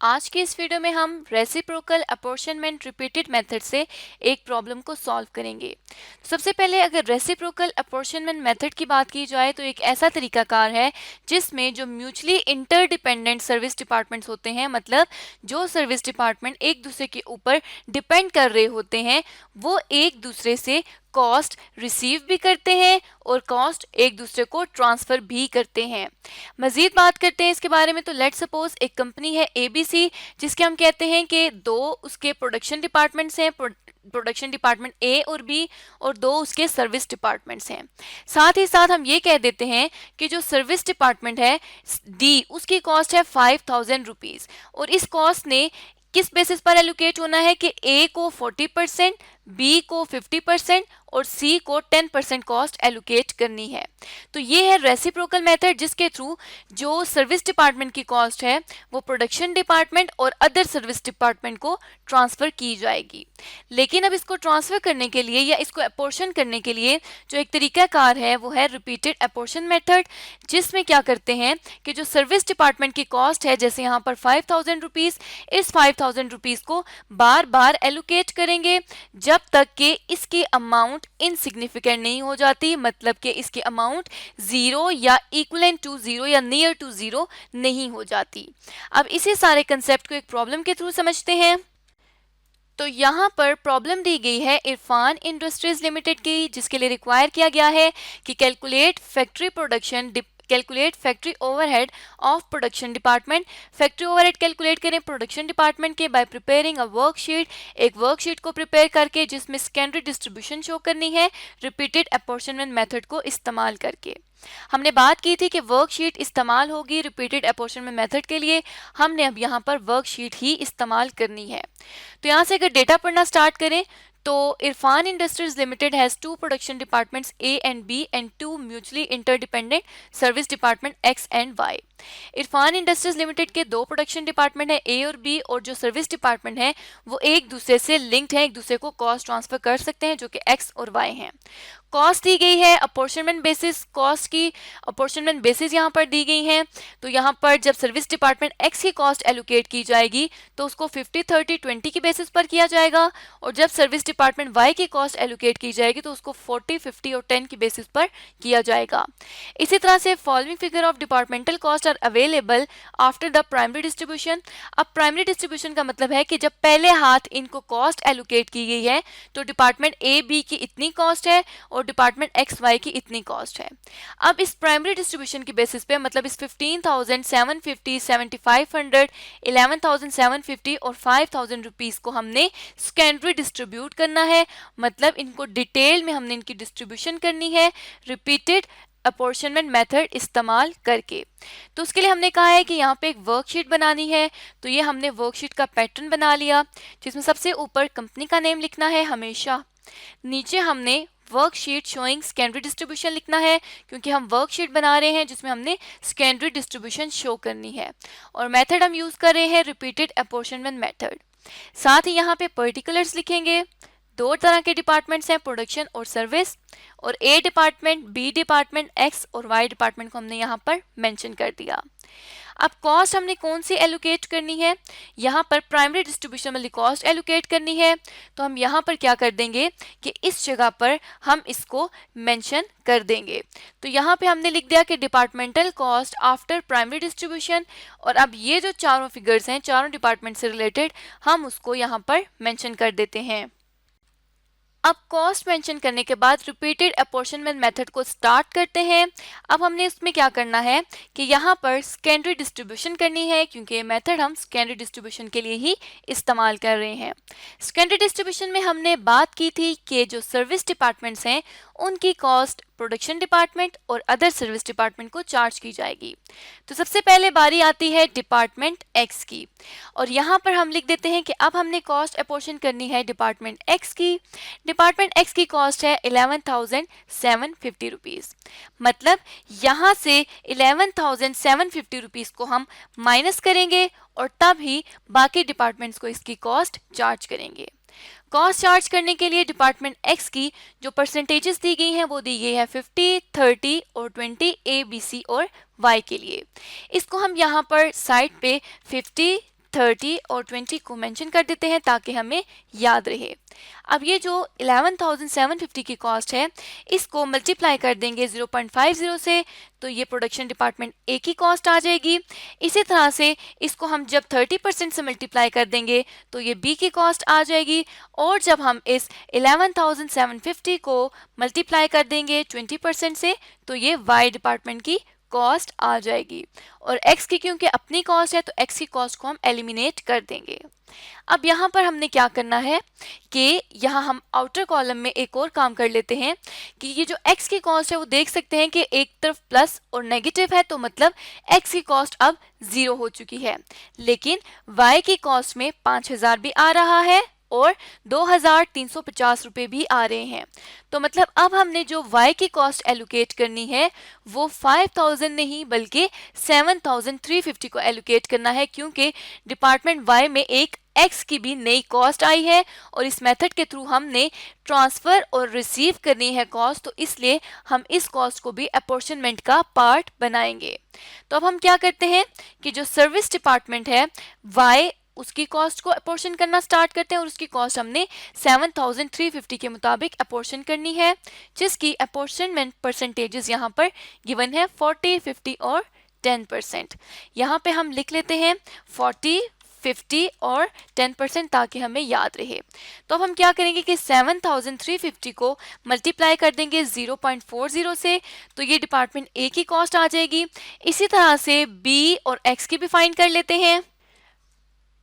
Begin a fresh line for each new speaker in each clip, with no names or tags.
आज के इस वीडियो में हम रेसिप्रोकल अपॉर्शनमेंट रिपीटेड मेथड से एक प्रॉब्लम को सॉल्व करेंगे। सबसे पहले अगर रेसिप्रोकल अपॉर्शनमेंट मेथड की बात की जाए तो एक ऐसा तरीकाकार है जिसमें जो म्यूचुअली इंटरडिपेंडेंट सर्विस डिपार्टमेंट्स होते हैं, मतलब जो सर्विस डिपार्टमेंट एक दूसरे के ऊपर डिपेंड कर रहे होते हैं, वो एक दूसरे से कॉस्ट रिसीव भी करते हैं और कॉस्ट एक दूसरे को ट्रांसफ़र भी करते हैं। मज़ीद बात करते हैं इसके बारे में तो लेट्स सपोज एक कंपनी है एबीसी, जिसके हम कहते हैं कि दो उसके प्रोडक्शन डिपार्टमेंट्स हैं, प्रोडक्शन डिपार्टमेंट ए और बी, और दो उसके सर्विस डिपार्टमेंट्स हैं। साथ ही साथ हम ये कह देते हैं कि जो सर्विस डिपार्टमेंट है डी, उसकी कॉस्ट है 5000 रुपीज़, और इस कॉस्ट ने किस बेसिस पर एलोकेट होना है कि ए को 40%, बी को 50% और सी को 10% कॉस्ट एलोकेट करनी है। तो ये है रेसिप्रोकल मेथड, जिसके थ्रू जो सर्विस डिपार्टमेंट की कॉस्ट है वो प्रोडक्शन डिपार्टमेंट और अदर सर्विस डिपार्टमेंट को ट्रांसफ़र की जाएगी। लेकिन अब इसको ट्रांसफ़र करने के लिए या इसको अपोर्शन करने के लिए जो एक तरीकाकार है वो है रिपीटेड अपोर्शन मेथड, जिसमें क्या करते हैं कि जो सर्विस डिपार्टमेंट की कॉस्ट है, जैसे यहाँ पर 5000 रुपीज़, इस 5000 रुपीज़ को बार बार एलोकेट करेंगे जब तक कि इसकी अमाउंट इनसिग्निफिकेंट नहीं हो जाती, मतलब कि इसकी अमाउंट ज़ीरो या इक्वलेंट टू ज़ीरो या नियर टू ज़ीरो नहीं हो जाती। अब इसी सारे कंसेप्ट को एक प्रॉब्लम के थ्रू समझते हैं। तो यहाँ पर प्रॉब्लम दी गई है इरफान इंडस्ट्रीज लिमिटेड की, जिसके लिए रिक्वायर किया गया है कि calculate factory overhead of production department. Factory overhead calculate करें प्रोडक्शन डिपार्टमेंट के बाय प्रिपेयरिंग अ वर्कशीट, एक वर्कशीट को प्रिपेयर करके जिसमें सेकेंडरी डिस्ट्रीब्यूशन शो करनी है रिपीटेड अपॉर्शनमेंट मेथड को इस्तेमाल करके। हमने बात की थी कि वर्कशीट इस्तेमाल होगी रिपीटेड अपॉर्शनमेंट मेथड के लिए, हमने अब यहाँ पर वर्कशीट ही इस्तेमाल करनी है। तो यहाँ से अगर डेटा पढ़ना स्टार्ट करें तो Irfan industries limited has two production departments A and B and two mutually interdependent service department X and Y. Irfan industries limited के दो प्रोडक्शन डिपार्टमेंट है ए और बी, और जो सर्विस डिपार्टमेंट है वो एक दूसरे से लिंक्ड है, एक दूसरे को कॉस्ट ट्रांसफर कर सकते हैं, जो कि एक्स और वाई हैं। कॉस्ट दी गई है अपॉर्शनमेंट बेसिस, कॉस्ट की अपॉर्शनमेंट बेसिस यहाँ पर दी गई हैं। तो यहाँ पर जब सर्विस डिपार्टमेंट एक्स की कॉस्ट एलोकेट की जाएगी तो उसको 50-30-20 की बेसिस पर किया जाएगा, और जब सर्विस डिपार्टमेंट वाई की कॉस्ट एलोकेट की जाएगी तो उसको 40-50 और 10 की बेसिस पर किया जाएगा। इसी तरह से following figure of departmental cost are available after the primary distribution. अब प्राइमरी डिस्ट्रीब्यूशन का मतलब है कि जब पहले हाथ इनको कॉस्ट एलोकेट की गई है तो डिपार्टमेंट ए बी की इतनी कॉस्ट है और डिपार्टमेंट एक्स वाई की इतनी कॉस्ट है। अब इस प्राइमरी डिस्ट्रीब्यूशन की बेसिस पे, मतलब इस 15,750, 7,500, 11,750 और 5,000 रुपीज़ को हमने सेकेंडरी डिस्ट्रीब्यूट करना है, मतलब इनको डिटेल में हमने इनकी डिस्ट्रीब्यूशन करनी है रिपीटेड अपॉर्शनमेंट मेथड इस्तेमाल करके। तो उसके लिए हमने कहा है कि यहाँ पे एक वर्कशीट बनानी है, तो ये हमने वर्कशीट का पैटर्न बना लिया, जिसमें सबसे ऊपर कंपनी का नेम लिखना है हमेशा, नीचे हमने वर्कशीट शोइंग सेकेंडरी डिस्ट्रीब्यूशन लिखना है, क्योंकि हम वर्कशीट बना रहे हैं जिसमें हमने सेकेंडरी डिस्ट्रीब्यूशन शो करनी है, और मेथड हम यूज़ कर रहे हैं रिपीटेड अपॉर्शनमेंट मेथड। साथ ही यहाँ पे पर्टिकुलर्स लिखेंगे। दो तरह के डिपार्टमेंट्स हैं, प्रोडक्शन और सर्विस, और A department, B department, x और वाई डिपार्टमेंट को हमने यहाँ पर मेंशन कर दिया। अब कॉस्ट हमने कौन सी एलोकेट करनी है, यहाँ पर प्राइमरी डिस्ट्रीब्यूशन वाली कॉस्ट एलोकेट करनी है, तो हम यहाँ पर क्या कर देंगे कि इस जगह पर हम इसको मेंशन कर देंगे। तो यहाँ पे हमने लिख दिया कि departmental cost after primary distribution, और अब ये जो चारों फिगर्स हैं चारों डिपार्टमेंट से रिलेटेड हम उसको यहाँ पर मेंशन कर देते हैं। अब कॉस्ट मेंशन करने के बाद रिपीटेड अपॉर्शनमेंट मेथड को स्टार्ट करते हैं। अब हमने इसमें क्या करना है कि यहाँ पर सेकेंडरी डिस्ट्रीब्यूशन करनी है, क्योंकि ये मेथड हम सेकेंडरी डिस्ट्रीब्यूशन के लिए ही इस्तेमाल कर रहे हैं। सेकेंडरी डिस्ट्रीब्यूशन में हमने बात की थी कि जो सर्विस डिपार्टमेंट्स हैं उनकी कॉस्ट प्रोडक्शन डिपार्टमेंट और अदर सर्विस डिपार्टमेंट को चार्ज की जाएगी। तो सबसे पहले बारी आती है डिपार्टमेंट एक्स की, और यहाँ पर हम लिख देते हैं कि अब हमने कॉस्ट अपॉर्शन करनी है डिपार्टमेंट एक्स की। डिपार्टमेंट एक्स की कॉस्ट है 11,750 रुपीज़, मतलब यहाँ से 11,750 रुपीज़ को हम माइनस करेंगे और तब ही बाकी डिपार्टमेंट्स को इसकी कॉस्ट चार्ज करेंगे। कॉस्ट चार्ज करने के लिए डिपार्टमेंट एक्स की जो परसेंटेजेस दी गई हैं वो दी गई है 50, 30 और 20 ए, बी, सी और वाई के लिए। इसको हम यहाँ पर साइड पे 50, 30 और 20 को मेंशन कर देते हैं ताकि हमें याद रहे। अब ये जो 11,750 की कॉस्ट है इसको मल्टीप्लाई कर देंगे 0.50 से, तो ये प्रोडक्शन डिपार्टमेंट ए की कॉस्ट आ जाएगी। इसी तरह से इसको हम जब 30% से मल्टीप्लाई कर देंगे तो ये बी की कॉस्ट आ जाएगी, और जब हम इस 11,750 को मल्टीप्लाई कर देंगे 20% से तो ये वाई डिपार्टमेंट की कॉस्ट आ जाएगी। और x की क्योंकि अपनी कॉस्ट है तो x की कॉस्ट को हम एलिमिनेट कर देंगे। अब यहाँ पर हमने क्या करना है कि यहाँ हम आउटर कॉलम में एक और काम कर लेते हैं कि ये जो x की कॉस्ट है वो देख सकते हैं कि एक तरफ प्लस और नेगेटिव है, तो मतलब x की कॉस्ट अब 0 हो चुकी है, लेकिन y की कॉस्ट में 5,000 भी आ रहा है और 2,350 रुपये भी आ रहे हैं। तो मतलब अब हमने जो y की कॉस्ट एलोकेट करनी है वो 5,000 नहीं बल्कि 7,350 को एलोकेट करना है, क्योंकि डिपार्टमेंट y में एक x की भी नई कॉस्ट आई है और इस मेथड के थ्रू हमने ट्रांसफ़र और रिसीव करनी है कॉस्ट, तो इसलिए हम इस कॉस्ट को भी अपॉर्शनमेंट का पार्ट बनाएंगे। तो अब हम क्या करते हैं कि जो सर्विस डिपार्टमेंट है y उसकी कॉस्ट को अपॉर्शन करना स्टार्ट करते हैं और उसकी कॉस्ट हमने 7,350 के मुताबिक अपॉर्शन करनी है, जिसकी अपॉर्शनमेंट परसेंटेजेस यहाँ पर गिवन है 40, 50 और 10%। यहाँ पे हम लिख लेते हैं 40, 50 और 10% ताकि हमें याद रहे। तो अब हम क्या करेंगे कि 7,350 को मल्टीप्लाई कर देंगे 0.40 से, तो ये डिपार्टमेंट ए की कॉस्ट आ जाएगी। इसी तरह से बी और एक्स की भी फाइंड कर लेते हैं।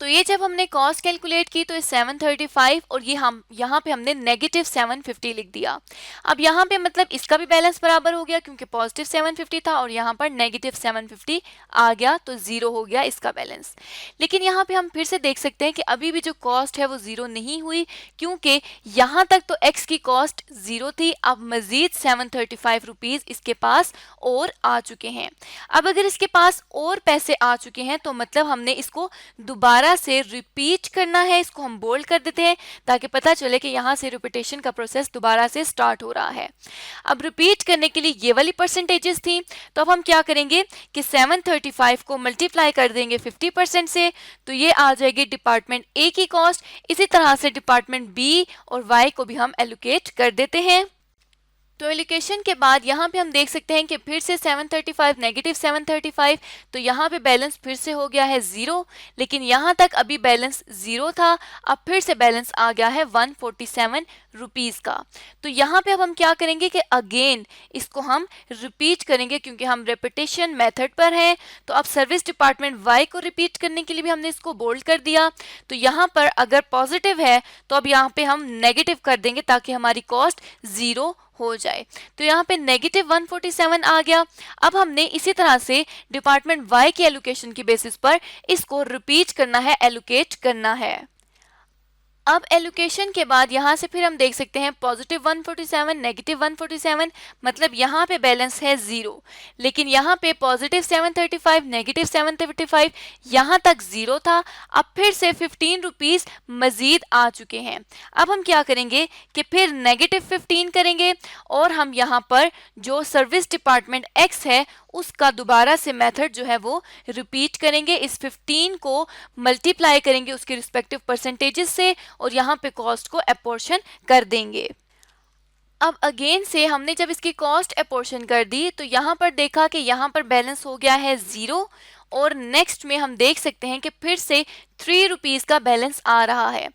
तो ये जब हमने कॉस्ट कैलकुलेट की तो ये 735 और ये हम यहाँ पे हमने नेगेटिव 750 लिख दिया। अब यहाँ पे मतलब इसका भी बैलेंस बराबर हो गया क्योंकि पॉजिटिव 750 था और यहाँ पर नेगेटिव 750 आ गया, तो ज़ीरो हो गया इसका बैलेंस। लेकिन यहाँ पे हम फिर से देख सकते हैं कि अभी भी जो कॉस्ट है वो ज़ीरो नहीं हुई, क्योंकि यहाँ तक तो एक्स की कॉस्ट ज़ीरो थी, अब मज़ीद 735 रुपीज़ इसके पास और आ चुके हैं। अब अगर इसके पास और पैसे आ चुके हैं तो मतलब हमने इसको दोबारा से रिपीट करना है। इसको हम बोल्ड कर देते हैं ताकि पता चले कि यहाँ से रिपीटेशन का प्रोसेस दोबारा से स्टार्ट हो रहा है। अब रिपीट करने के लिए ये वाली परसेंटेजेस थी, तो अब हम क्या करेंगे कि 735 को मल्टीप्लाई कर देंगे 50% से, तो ये आ जाएगी डिपार्टमेंट ए की कॉस्ट। इसी तरह से डिपार्टमेंट बी और वाई को भी हम एलोकेट कर देते हैं। तो एलोकेशन के बाद यहाँ पे हम देख सकते हैं कि फिर से 735 नेगेटिव 735, तो यहाँ पे बैलेंस फिर से हो गया है ज़ीरो, लेकिन यहाँ तक अभी बैलेंस ज़ीरो था, अब फिर से बैलेंस आ गया है 147 रुपीज़ का। तो यहाँ पे अब हम क्या करेंगे कि अगेन इसको हम रिपीट करेंगे क्योंकि हम रेपिटेशन मेथड पर हैं। तो अब सर्विस डिपार्टमेंट वाई को रिपीट करने के लिए भी हमने इसको बोल्ड कर दिया। तो यहाँ पर अगर पॉजिटिव है तो अब यहाँ पे हम नेगेटिव कर देंगे ताकि हमारी कॉस्ट ज़ीरो हो जाए। तो यहाँ पे नेगेटिव 147 आ गया। अब हमने इसी तरह से डिपार्टमेंट वाई की एलोकेशन की बेसिस पर इसको रिपीट करना है, एलोकेट करना है। अब एलोकेशन के बाद यहाँ से फिर हम देख सकते हैं पॉजिटिव 147 नेगेटिव 147, मतलब यहाँ पे बैलेंस है ज़ीरो, लेकिन यहाँ पे पॉजिटिव 735 नेगेटिव 735 यहाँ तक ज़ीरो था, अब फिर से 15 रुपीज़ मज़ीद आ चुके हैं। अब हम क्या करेंगे कि फिर नेगेटिव 15 करेंगे और हम यहाँ पर जो सर्विस डिपार्टमेंट एक्स है उसका दोबारा से मेथड जो है वो रिपीट करेंगे। इस 15 को मल्टीप्लाई करेंगे उसके रिस्पेक्टिव परसेंटेजेस से और यहाँ पे कॉस्ट को अपॉर्शन कर देंगे। अब अगेन से हमने जब इसकी कॉस्ट अपॉर्शन कर दी तो यहाँ पर देखा कि यहाँ पर बैलेंस हो गया है ज़ीरो, और नेक्स्ट में हम देख सकते हैं कि फिर से 3 रुपीज़ का बैलेंस आ रहा है।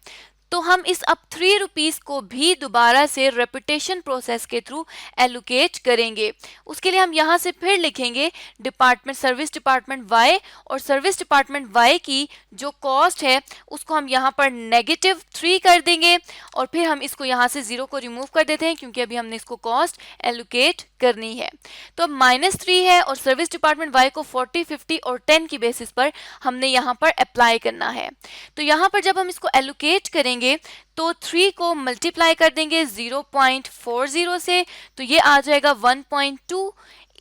तो हम इस अब 3 रुपीज़ को भी दोबारा से रेपिटेशन प्रोसेस के थ्रू एलोकेट करेंगे। उसके लिए हम यहाँ से फिर लिखेंगे डिपार्टमेंट सर्विस डिपार्टमेंट वाई, और सर्विस डिपार्टमेंट वाई की जो कॉस्ट है उसको हम यहाँ पर नेगेटिव 3 कर देंगे और फिर हम इसको यहाँ से ज़ीरो को रिमूव कर देते हैं क्योंकि अभी हमने इसको कॉस्ट एलोकेट करनी है। तो अब -3 है और सर्विस डिपार्टमेंट वाई को 40, 50 और 10 की बेसिस पर हमने यहाँ पर अप्लाई करना है। तो यहाँ पर जब हम इसको एलोकेट करेंगे तो 3 को मल्टीप्लाई कर देंगे 0.40 से, तो ये आ जाएगा 1.2।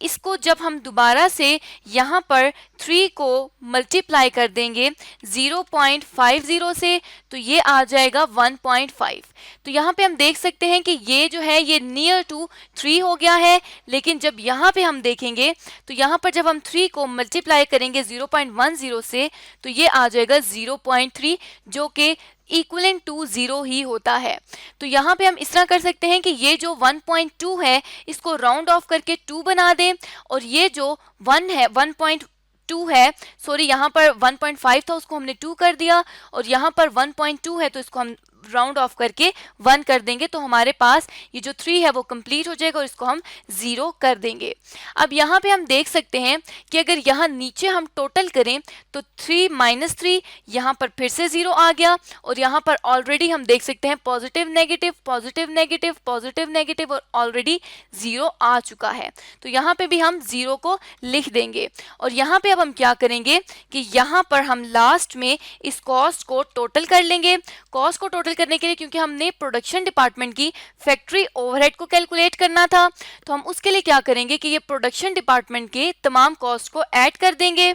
इसको जब हम दोबारा से यहाँ पर 3 को मल्टीप्लाई कर देंगे 0.50 से तो ये आ जाएगा 1.5। तो यहाँ पे हम देख सकते हैं कि ये जो है ये नियर टू 3 हो गया है, लेकिन जब यहाँ पे हम देखेंगे तो यहाँ पर जब हम 3 को मल्टीप्लाई करेंगे 0.10 से तो ये आ जाएगा 0.3 जो कि इक्वलेंट टू 0 ही होता है। तो यहाँ पे हम इस तरह कर सकते हैं कि ये जो 1.2 है इसको राउंड ऑफ करके 2 बना दें, और ये जो 1 है 1.2 है, सॉरी यहाँ पर 1.5 था उसको हमने 2 कर दिया, और यहाँ पर 1.2 है तो इसको हम राउंड ऑफ करके 1 कर देंगे, तो हमारे पास ये जो 3 है वो कंप्लीट हो जाएगा और इसको हम 0 कर देंगे। अब यहाँ पे हम देख सकते हैं कि अगर यहाँ नीचे हम टोटल करें तो 3 माइनस 3 यहाँ पर फिर से 0 आ गया, और यहाँ पर ऑलरेडी हम देख सकते हैं positive negative positive negative positive negative और ऑलरेडी 0 आ चुका है। तो यहाँ पे भी हम 0 को लिख देंगे, और यहाँ पे अब हम क्या करेंगे कि यहाँ पर हम लास्ट में इस कॉस्ट को टोटल कर लेंगे। कॉस्ट को टोटल करने के लिए, क्योंकि हमने प्रोडक्शन डिपार्टमेंट की फैक्ट्री ओवरहेड को कैलकुलेट करना था, तो हम उसके लिए क्या करेंगे कि ये प्रोडक्शन डिपार्टमेंट के तमाम कॉस्ट को ऐड कर देंगे।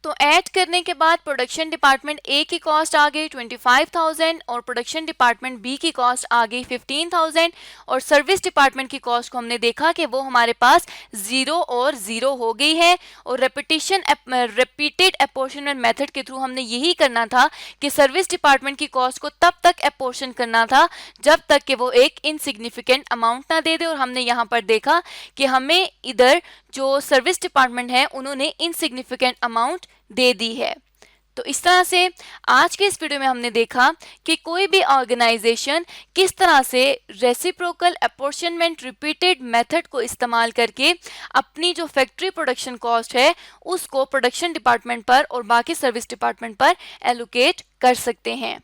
तो ऐड करने के बाद प्रोडक्शन डिपार्टमेंट ए की कॉस्ट आ गई 25,000 और प्रोडक्शन डिपार्टमेंट बी की कॉस्ट आ गई 15,000, और सर्विस डिपार्टमेंट की कॉस्ट को हमने देखा कि वो हमारे पास 0 और 0 हो गई है। और रिपीटेड अपोर्शनमेंट मेथड के थ्रू हमने यही करना था कि सर्विस डिपार्टमेंट की कॉस्ट को तब तक अपोर्शन करना था जब तक कि वो एक इनसिग्निफिकेंट अमाउंट ना दे दे, और हमने यहाँ पर देखा कि हमें इधर जो सर्विस डिपार्टमेंट है उन्होंने इनसिग्निफिकेंट अमाउंट दे दी है। तो इस तरह से आज के इस वीडियो में हमने देखा कि कोई भी ऑर्गेनाइजेशन किस तरह से रेसिप्रोकल अपोर्शनमेंट रिपीटेड मेथड को इस्तेमाल करके अपनी जो फैक्ट्री प्रोडक्शन कॉस्ट है उसको प्रोडक्शन डिपार्टमेंट पर और बाकी सर्विस डिपार्टमेंट पर एलोकेट कर सकते हैं।